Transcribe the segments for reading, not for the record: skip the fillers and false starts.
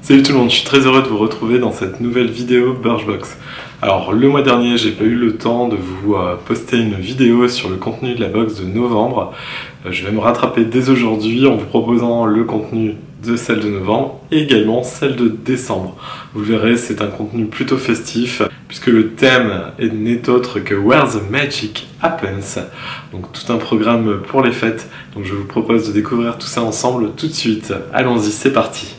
Salut tout le monde, je suis très heureux de vous retrouver dans cette nouvelle vidéo Birchbox. Alors le mois dernier, j'ai pas eu le temps de vous poster une vidéo sur le contenu de la box de novembre. Je vais me rattraper dès aujourd'hui en vous proposant le contenu de celle de novembre et également celle de décembre. Vous verrez, c'est un contenu plutôt festif puisque le thème n'est autre que Where the Magic Happens. Donc tout un programme pour les fêtes. Donc je vous propose de découvrir tout ça ensemble tout de suite. Allons-y, c'est parti.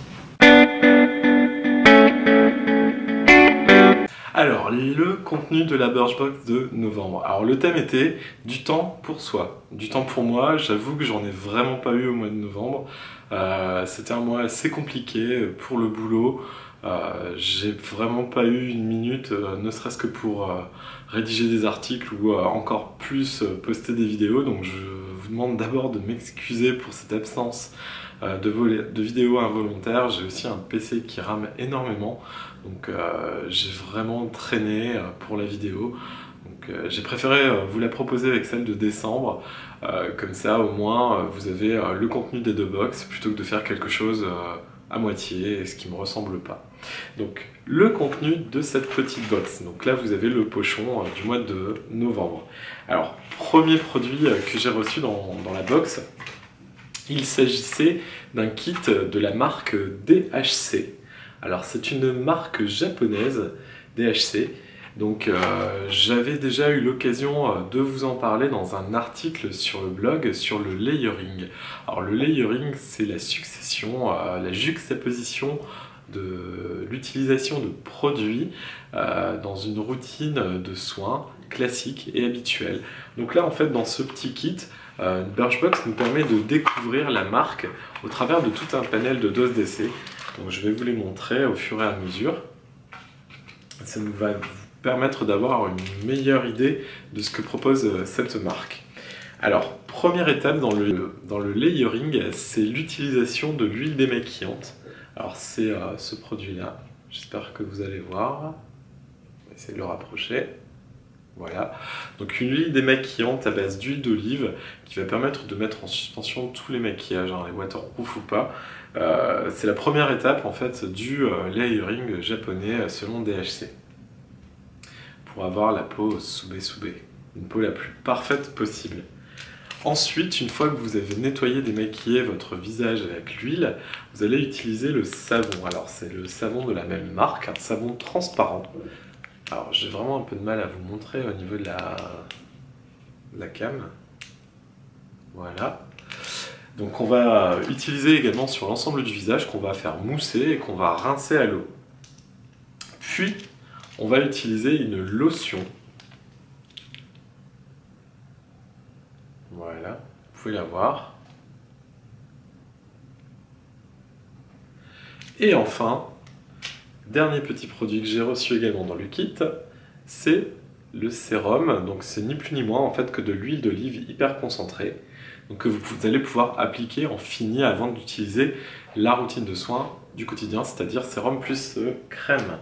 Alors, le contenu de la Birchbox de novembre. Alors, le thème était du temps pour soi. Du temps pour moi, j'avoue que j'en ai vraiment pas eu au mois de novembre. C'était un mois assez compliqué pour le boulot. J'ai vraiment pas eu une minute, ne serait-ce que pour rédiger des articles ou encore plus poster des vidéos. Donc, je vous demande d'abord de m'excuser pour cette absence de vidéos involontaires. J'ai aussi un PC qui rame énormément. Donc j'ai vraiment traîné pour la vidéo. Donc j'ai préféré vous la proposer avec celle de décembre. Comme ça au moins vous avez le contenu des deux box plutôt que de faire quelque chose à moitié, ce qui ne me ressemble pas. Donc le contenu de cette petite box. Donc là vous avez le pochon du mois de novembre. Alors premier produit que j'ai reçu dans la box, il s'agissait d'un kit de la marque DHC. Alors c'est une marque japonaise, DHC, donc j'avais déjà eu l'occasion de vous en parler dans un article sur le blog sur le layering. Alors le layering, c'est la succession, la juxtaposition de l'utilisation de produits dans une routine de soins classique et habituelle. Donc là en fait dans ce petit kit, Birchbox nous permet de découvrir la marque au travers de tout un panel de doses d'essai. Donc je vais vous les montrer au fur et à mesure. Ça nous va vous permettre d'avoir une meilleure idée de ce que propose cette marque. Alors, première étape dans le layering, c'est l'utilisation de l'huile démaquillante. Alors c'est ce produit-là, j'espère que vous allez voir. On va essayer de le rapprocher. Voilà, donc une huile démaquillante à base d'huile d'olive qui va permettre de mettre en suspension tous les maquillages, les waterproof ou pas. C'est la première étape en fait du layering japonais selon DHC. Pour avoir la peau soubé, une peau la plus parfaite possible. Ensuite, une fois que vous avez nettoyé et démaquillé votre visage avec l'huile, vous allez utiliser le savon. Alors c'est le savon de la même marque, un savon transparent. Alors j'ai vraiment un peu de mal à vous montrer au niveau de la cam. Voilà. Donc on va utiliser également sur l'ensemble du visage qu'on va faire mousser et qu'on va rincer à l'eau. Puis on va utiliser une lotion. Voilà, vous pouvez la voir. Et enfin, dernier petit produit que j'ai reçu également dans le kit, c'est le sérum. Donc c'est ni plus ni moins en fait que de l'huile d'olive hyper concentrée. Donc que vous allez pouvoir appliquer en fini avant d'utiliser la routine de soins du quotidien, c'est-à-dire sérum plus crème.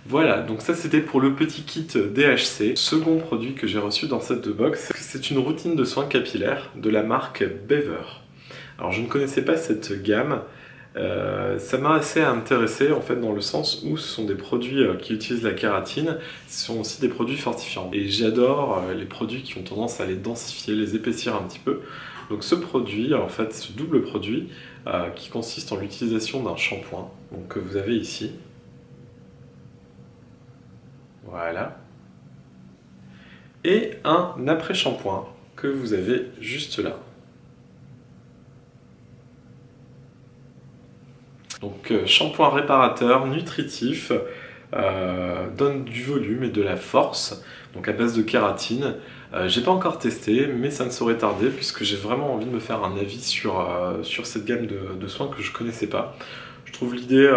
Voilà, donc ça c'était pour le petit kit DHC. Second produit que j'ai reçu dans cette box, c'est une routine de soins capillaires de la marque Bever. Alors je ne connaissais pas cette gamme. Ça m'a assez intéressé en fait dans le sens où ce sont des produits qui utilisent la kératine, ce sont aussi des produits fortifiants. Et j'adore les produits qui ont tendance à les densifier, les épaissir un petit peu. Donc ce produit, en fait ce double produit qui consiste en l'utilisation d'un shampoing, donc, que vous avez ici. Voilà. Et un après-shampoing que vous avez juste là. Donc shampoing réparateur, nutritif, donne du volume et de la force, donc à base de kératine. J'ai pas encore testé, mais ça ne saurait tarder puisque j'ai vraiment envie de me faire un avis sur cette gamme de soins que je connaissais pas. Je trouve l'idée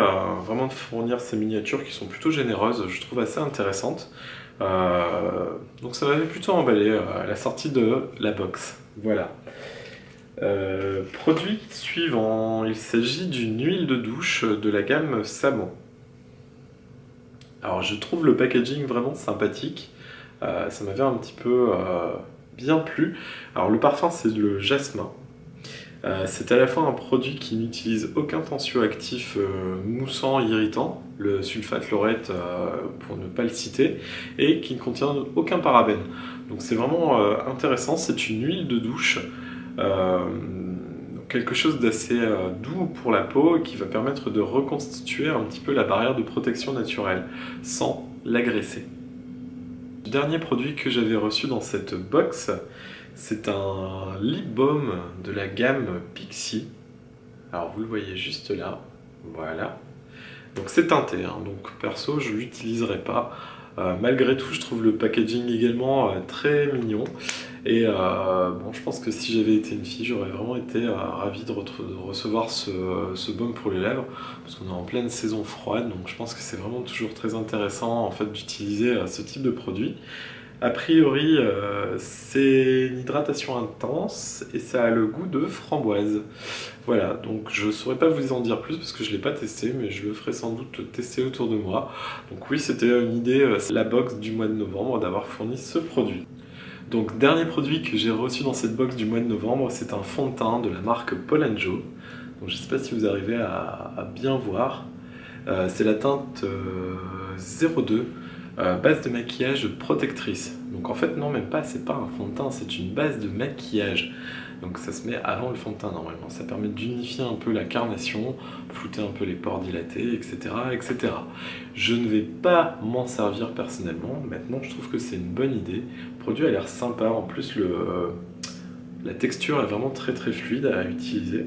vraiment de fournir ces miniatures qui sont plutôt généreuses, je trouve assez intéressante. Donc ça m'avait plutôt emballé à la sortie de la box. Voilà. Produit suivant, il s'agit d'une huile de douche de la gamme Savon. Alors je trouve le packaging vraiment sympathique, ça m'avait un petit peu bien plu. Alors le parfum c'est le jasmin, C'est à la fois un produit qui n'utilise aucun tensioactif moussant, irritant, le sulfate laurette pour ne pas le citer, et qui ne contient aucun parabène. Donc c'est vraiment intéressant, c'est une huile de douche, quelque chose d'assez doux pour la peau qui va permettre de reconstituer un petit peu la barrière de protection naturelle sans l'agresser. Le dernier produit que j'avais reçu dans cette box, c'est un lip balm de la gamme Pixi. Alors vous le voyez juste là, voilà. Donc c'est teinté, hein, donc perso je l'utiliserai pas. Malgré tout, je trouve le packaging également très mignon. Et bon, je pense que si j'avais été une fille, j'aurais vraiment été ravi de recevoir ce baume pour les lèvres, parce qu'on est en pleine saison froide, donc je pense que c'est vraiment toujours très intéressant en fait d'utiliser ce type de produit. A priori, c'est une hydratation intense et ça a le goût de framboise. Voilà, donc je ne saurais pas vous en dire plus parce que je ne l'ai pas testé, mais je le ferai sans doute tester autour de moi. Donc oui, c'était une idée, c'est la box du mois de novembre d'avoir fourni ce produit. Donc dernier produit que j'ai reçu dans cette box du mois de novembre, c'est un fond de teint de la marque Paul & Joe. Donc je ne sais pas si vous arrivez à bien voir. C'est la teinte 02. Base de maquillage protectrice. Donc en fait non, même pas, c'est pas un fond de teint, c'est une base de maquillage. Donc ça se met avant le fond de teint normalement. Ça permet d'unifier un peu la carnation, flouter un peu les pores dilatés, etc., etc. Je ne vais pas m'en servir personnellement. Maintenant, je trouve que c'est une bonne idée. Le produit a l'air sympa. En plus, la texture est vraiment très très fluide à utiliser.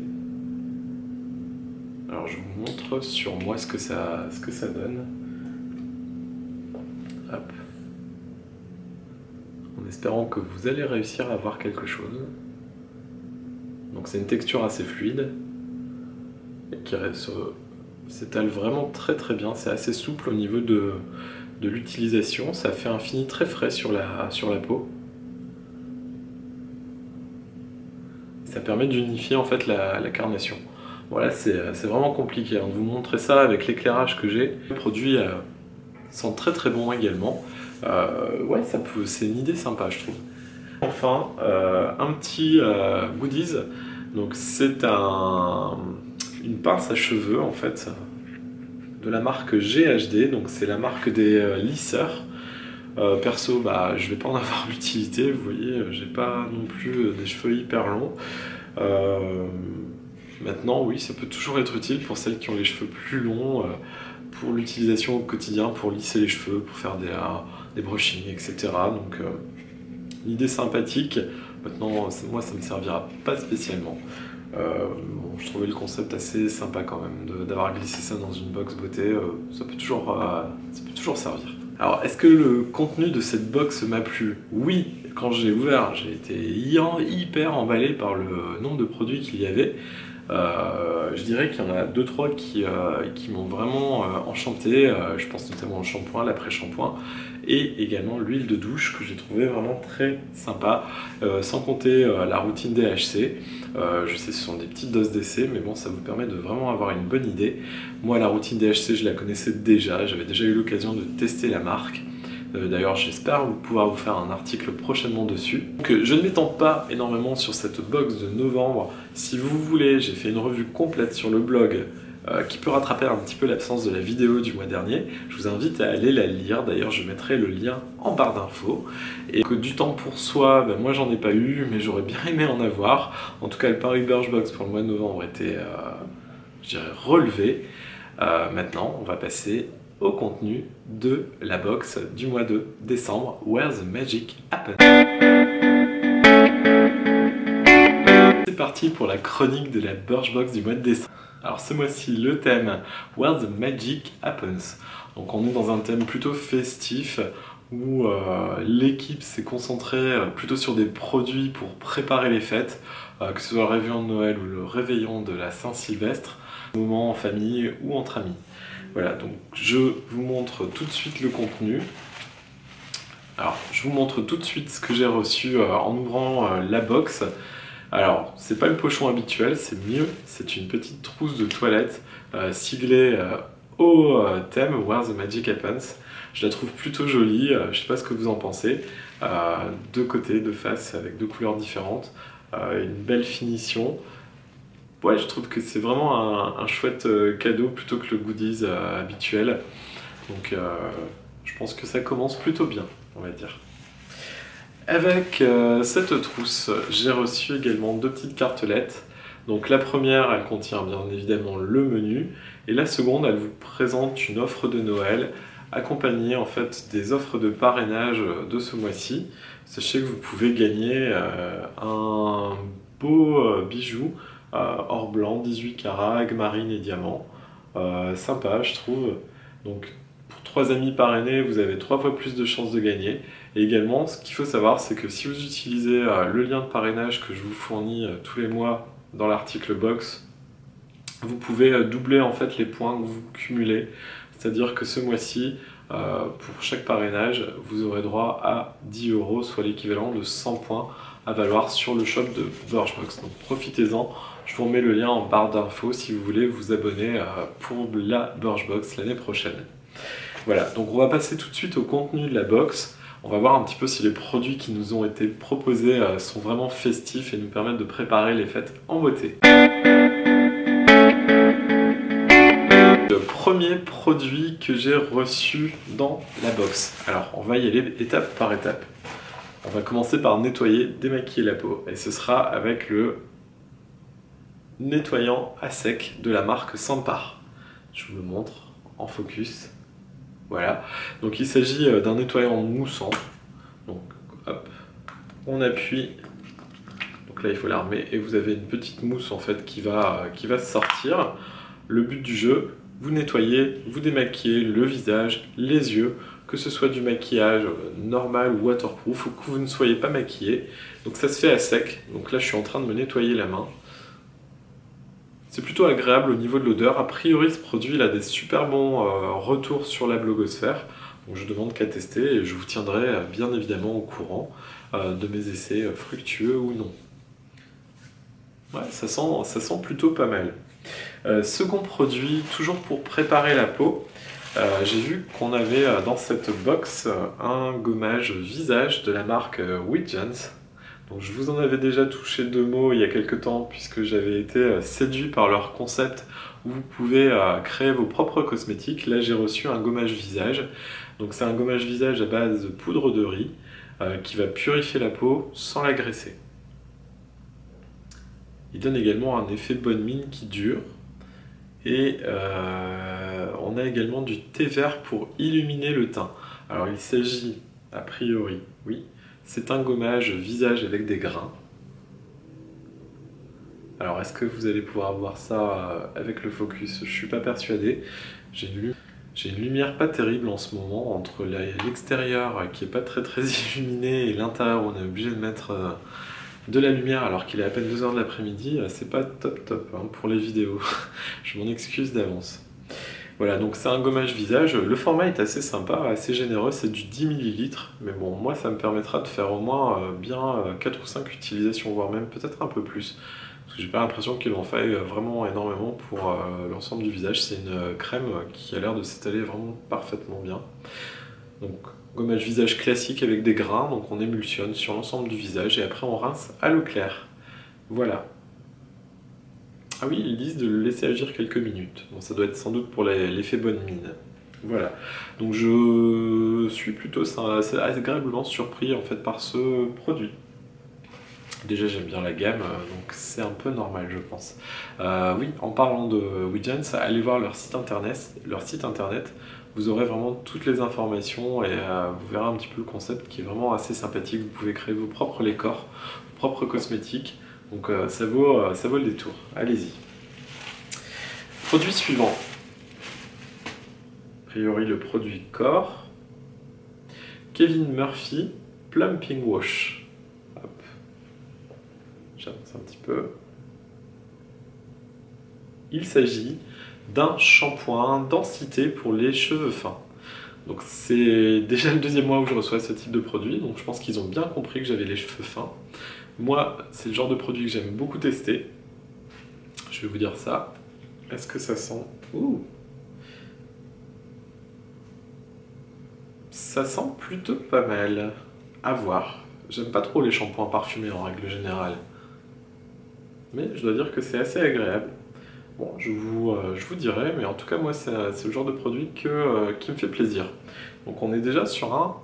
Alors je vous montre sur moi ce que ça donne. Hop. En espérant que vous allez réussir à voir quelque chose. Donc c'est une texture assez fluide et qui s'étale vraiment très très bien. C'est assez souple au niveau de l'utilisation. Ça fait un fini très frais sur la peau. Ça permet d'unifier en fait la carnation. Voilà, c'est vraiment compliqué hein, de vous montrer ça avec l'éclairage que j'ai. Le produit sent très très bon également. Ouais, c'est une idée sympa, je trouve. Enfin, un petit goodies. Donc c'est une pince à cheveux en fait de la marque GHD. Donc c'est la marque des lisseurs. Perso, bah, je vais pas en avoir l'utilité. Vous voyez, j'ai pas non plus des cheveux hyper longs. Maintenant, oui, ça peut toujours être utile pour celles qui ont les cheveux plus longs. Pour l'utilisation au quotidien, pour lisser les cheveux, pour faire des brushings, etc. Donc, une idée sympathique. Maintenant, moi, ça ne me servira pas spécialement. Bon, je trouvais le concept assez sympa quand même, d'avoir glissé ça dans une box beauté. Ça peut toujours servir. Alors, est-ce que le contenu de cette box m'a plu? Oui, quand j'ai ouvert, j'ai été hyper emballé par le nombre de produits qu'il y avait. Je dirais qu'il y en a 2-3 qui m'ont vraiment enchanté. Je pense notamment au shampoing, l'après-shampoing et également l'huile de douche que j'ai trouvé vraiment très sympa, sans compter la routine DHC. Je sais que ce sont des petites doses d'essai, mais bon, ça vous permet de vraiment avoir une bonne idée. Moi, la routine DHC, je la connaissais déjà, j'avais déjà eu l'occasion de tester la marque. D'ailleurs, j'espère pouvoir vous faire un article prochainement dessus. Donc, je ne m'étends pas énormément sur cette box de novembre. Si vous voulez, j'ai fait une revue complète sur le blog qui peut rattraper un petit peu l'absence de la vidéo du mois dernier. Je vous invite à aller la lire. D'ailleurs, je mettrai le lien en barre d'infos. Et que du temps pour soi, ben, moi j'en ai pas eu, mais j'aurais bien aimé en avoir. En tout cas, le pari Birchbox pour le mois de novembre était, je dirais, relevé. Maintenant, on va passer au contenu de la box du mois de décembre, Where the Magic Happens. C'est parti pour la chronique de la Birchbox du mois de décembre. Alors ce mois-ci, le thème Where the Magic Happens. Donc on est dans un thème plutôt festif où l'équipe s'est concentrée plutôt sur des produits pour préparer les fêtes, que ce soit le réveillon de Noël ou le réveillon de la Saint-Sylvestre, moment en famille ou entre amis. Voilà, donc je vous montre tout de suite le contenu. Alors, je vous montre tout de suite ce que j'ai reçu en ouvrant la box. Alors, c'est pas le pochon habituel, c'est mieux. C'est une petite trousse de toilette siglée au thème Where the Magic Happens. Je la trouve plutôt jolie, je sais pas ce que vous en pensez. Deux côtés, deux faces avec deux couleurs différentes. Une belle finition. ouais, je trouve que c'est vraiment un chouette cadeau plutôt que le goodies habituel. Donc je pense que ça commence plutôt bien, on va dire. Avec cette trousse, j'ai reçu également 2 petites cartelettes. Donc la première, elle contient bien évidemment le menu, et la seconde, elle vous présente une offre de Noël, accompagnée en fait des offres de parrainage de ce mois-ci. Sachez que vous pouvez gagner un beau bijou or blanc, 18 carats, marine et diamant. Sympa, je trouve. Donc pour 3 amis parrainés, vous avez 3 fois plus de chances de gagner. Et également, ce qu'il faut savoir, c'est que si vous utilisez le lien de parrainage que je vous fournis tous les mois dans l'article box, vous pouvez doubler en fait les points que vous cumulez. C'est-à-dire que ce mois-ci, pour chaque parrainage, vous aurez droit à 10 €, soit l'équivalent de 100 points à valoir sur le shop de Birchbox. Donc profitez-en, je vous remets le lien en barre d'infos si vous voulez vous abonner pour la Birchbox l'année prochaine. Voilà, donc on va passer tout de suite au contenu de la box. On va voir un petit peu si les produits qui nous ont été proposés sont vraiment festifs et nous permettent de préparer les fêtes en beauté. Le premier produit que j'ai reçu dans la box. Alors, on va y aller étape par étape. On va commencer par nettoyer, démaquiller la peau. Et ce sera avec le nettoyant à sec de la marque Sampar. Je vous le montre en focus. Voilà, donc il s'agit d'un nettoyant moussant. Donc hop, on appuie. Donc là il faut l'armer et vous avez une petite mousse en fait qui va sortir. Le but du jeu, vous nettoyez, vous démaquillez le visage, les yeux, que ce soit du maquillage normal ou waterproof ou que vous ne soyez pas maquillé. Donc ça se fait à sec. Donc là je suis en train de me nettoyer la main. C'est plutôt agréable au niveau de l'odeur. A priori, ce produit il a des super bons retours sur la blogosphère. Donc je ne demande qu'à tester et je vous tiendrai bien évidemment au courant de mes essais fructueux ou non. Ouais, ça sent plutôt pas mal. Second produit, toujours pour préparer la peau. J'ai vu qu'on avait dans cette box un gommage visage de la marque Widgeons. Donc, je vous en avais déjà touché 2 mots il y a quelques temps puisque j'avais été séduit par leur concept où vous pouvez créer vos propres cosmétiques. Là j'ai reçu un gommage visage. Donc c'est un gommage visage à base de poudre de riz qui va purifier la peau sans la graisser. Il donne également un effet bonne mine qui dure. Et on a également du thé vert pour illuminer le teint. Alors il s'agit a priori, oui, c'est un gommage visage avec des grains. Alors est-ce que vous allez pouvoir voir ça avec le focus? Je suis pas persuadé. J'ai une lumière pas terrible en ce moment entre l'extérieur qui est pas très illuminé et l'intérieur où on est obligé de mettre de la lumière alors qu'il est à peine 2 h de l'après-midi. C'est pas top hein, pour les vidéos. Je m'en excuse d'avance. Voilà, donc c'est un gommage visage. Le format est assez sympa, assez généreux, c'est du 10 ml. Mais bon, moi ça me permettra de faire au moins bien 4 ou 5 utilisations, voire même peut-être un peu plus. Parce que j'ai pas l'impression qu'il en faille vraiment énormément pour l'ensemble du visage. C'est une crème qui a l'air de s'étaler vraiment parfaitement bien. Donc gommage visage classique avec des grains, donc on émulsionne sur l'ensemble du visage et après on rince à l'eau claire. Voilà. Ah oui, ils disent de le laisser agir quelques minutes. Bon, ça doit être sans doute pour l'effet bonne mine. Voilà. Donc je suis plutôt assez agréablement surpris en fait par ce produit. Déjà j'aime bien la gamme, donc c'est un peu normal je pense. Oui, en parlant de Widgeons, allez voir leur site internet. Vous aurez vraiment toutes les informations et vous verrez un petit peu le concept qui est vraiment assez sympathique. Vous pouvez créer vos propres décors, vos propres cosmétiques. Donc ça vaut le détour. Allez-y. Produit suivant. A priori le produit corps. Kevin Murphy Plumping Wash. Hop. J'avance un petit peu. Il s'agit d'un shampoing densité pour les cheveux fins. Donc c'est déjà le 2e mois où je reçois ce type de produit, donc je pense qu'ils ont bien compris que j'avais les cheveux fins. Moi, c'est le genre de produit que j'aime beaucoup tester. Je vais vous dire ça. Est-ce que ça sent... Ouh. Ça sent plutôt pas mal. À voir. J'aime pas trop les shampoings parfumés en règle générale. mais je dois dire que c'est assez agréable. Bon, je vous dirai, mais en tout cas, moi, c'est le genre de produit qui me fait plaisir. Donc on est déjà sur un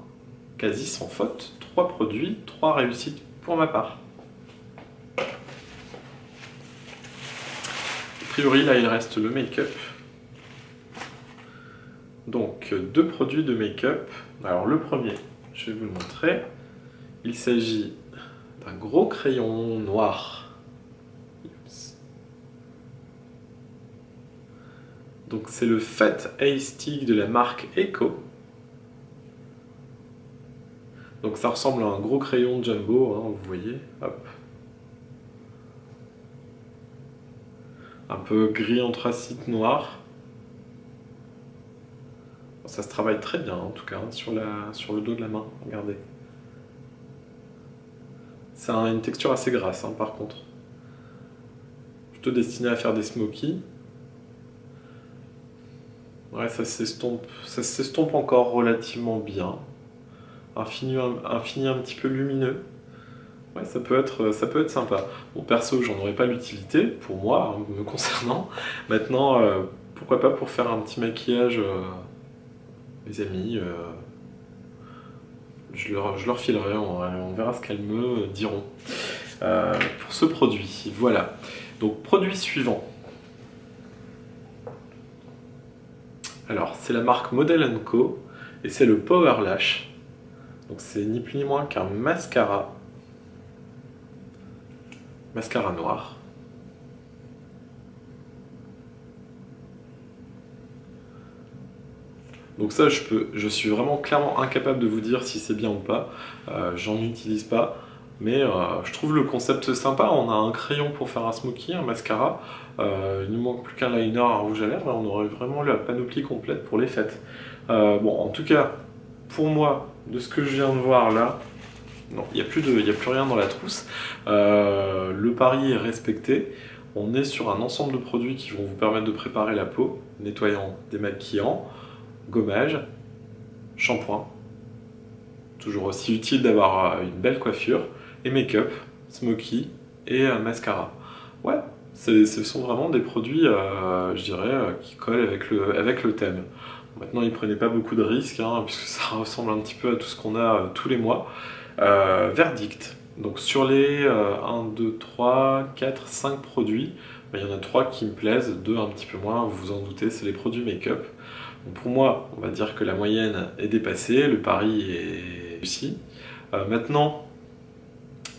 quasi sans faute, 3 produits, 3 réussites pour ma part. A priori, là, il reste le make-up. Donc, 2 produits de make-up. Alors, le premier, je vais vous le montrer. Il s'agit d'un gros crayon noir. Donc, c'est le Fat Eye Stick de la marque Eco. Donc, ça ressemble à un gros crayon jumbo, hein, vous voyez. Hop. Un peu gris anthracite noir. Ça se travaille très bien en tout cas hein, sur le dos de la main, regardez. C'est une texture assez grasse hein, par contre. Plutôt destiné à faire des smokies. Ouais, ça s'estompe encore relativement bien. Un fini un petit peu lumineux. Ouais, ça peut être sympa. Bon, perso, j'en aurais pas l'utilité, pour moi, hein, me concernant. Maintenant, pourquoi pas pour faire un petit maquillage, mes amis, je leur filerai, on verra ce qu'elles me diront. Pour ce produit, voilà. Donc, produit suivant. Alors, c'est la marque Model & Co. Et c'est le Power Lash. Donc, c'est ni plus ni moins qu'un mascara. Mascara noir. Donc ça, je suis vraiment clairement incapable de vous dire si c'est bien ou pas. J'en utilise pas. Mais je trouve le concept sympa. On a un crayon pour faire un smoky, un mascara. Il ne manque plus qu'un liner, un rouge à lèvres. On aurait vraiment la panoplie complète pour les fêtes. Bon, en tout cas, pour moi, de ce que je viens de voir là, non, il n'y a plus rien dans la trousse. Le pari est respecté. On est sur un ensemble de produits qui vont vous permettre de préparer la peau, nettoyant, démaquillant, gommage, shampoing. Toujours aussi utile d'avoir une belle coiffure. Et make-up, smoky et mascara. Ouais, ce sont vraiment des produits, je dirais, qui collent avec le thème. Maintenant, ils ne prenaient pas beaucoup de risques, hein, puisque ça ressemble un petit peu à tout ce qu'on a tous les mois. Verdict. Donc sur les 1, 2, 3, 4, 5 produits, il y en a 3 qui me plaisent, 2 un petit peu moins, vous vous en doutez, c'est les produits make-up. Pour moi, on va dire que la moyenne est dépassée, le pari est réussi. Maintenant,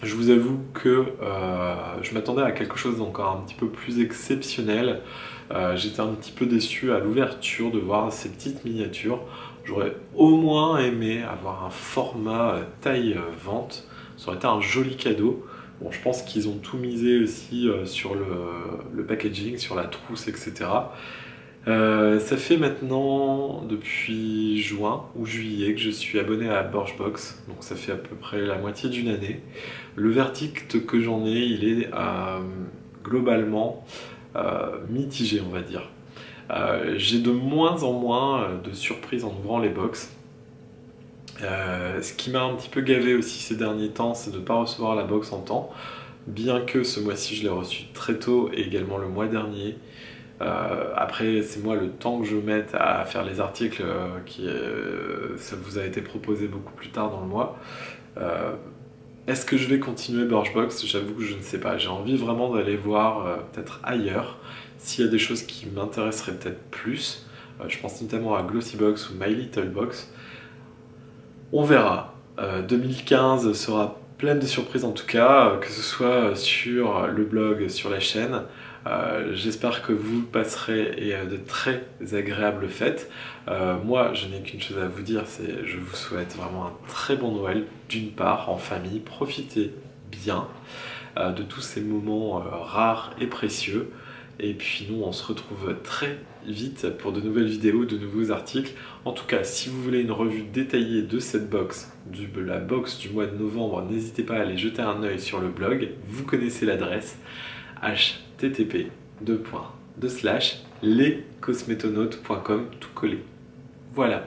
je vous avoue que je m'attendais à quelque chose d'encore un petit peu plus exceptionnel. J'étais un petit peu déçu à l'ouverture de voir ces petites miniatures. J'aurais au moins aimé avoir un format taille vente. Ça aurait été un joli cadeau. Bon, je pense qu'ils ont tout misé aussi sur le packaging, sur la trousse, etc. Ça fait maintenant depuis juin ou juillet que je suis abonné à Birchbox, donc ça fait à peu près la moitié d'une année. Le verdict que j'en ai, il est globalement mitigé, on va dire. J'ai de moins en moins de surprises en ouvrant les box. Ce qui m'a un petit peu gavé aussi ces derniers temps, c'est de ne pas recevoir la box en temps, bien que ce mois-ci je l'ai reçue très tôt et également le mois dernier. Après, c'est moi le temps que je mette à faire les articles ça vous a été proposé beaucoup plus tard dans le mois. Est-ce que je vais continuer Birchbox? J'avoue que je ne sais pas. J'ai envie vraiment d'aller voir peut-être ailleurs s'il y a des choses qui m'intéresseraient peut-être plus. Je pense notamment à Glossybox ou My Little Box. On verra. 2015 sera pleine de surprises en tout cas, que ce soit sur le blog, sur la chaîne. J'espère que vous passerez de très agréables fêtes. Moi, je n'ai qu'une chose à vous dire, c'est je vous souhaite vraiment un très bon Noël, d'une part, en famille. Profitez bien de tous ces moments rares et précieux. Et puis nous, on se retrouve très vite pour de nouvelles vidéos, de nouveaux articles. En tout cas, si vous voulez une revue détaillée de cette box, la box du mois de novembre, n'hésitez pas à aller jeter un œil sur le blog. Vous connaissez l'adresse http://lescosmétonautes.com, tout collé. Voilà.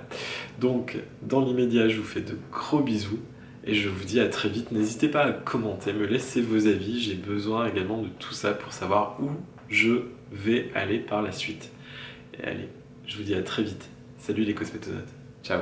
Donc, dans l'immédiat, je vous fais de gros bisous Et je vous dis à très vite. N'hésitez pas à commenter, me laisser vos avis. J'ai besoin également de tout ça pour savoir où je vais aller par la suite. Et allez, je vous dis à très vite. Salut les cosmétonautes. Ciao.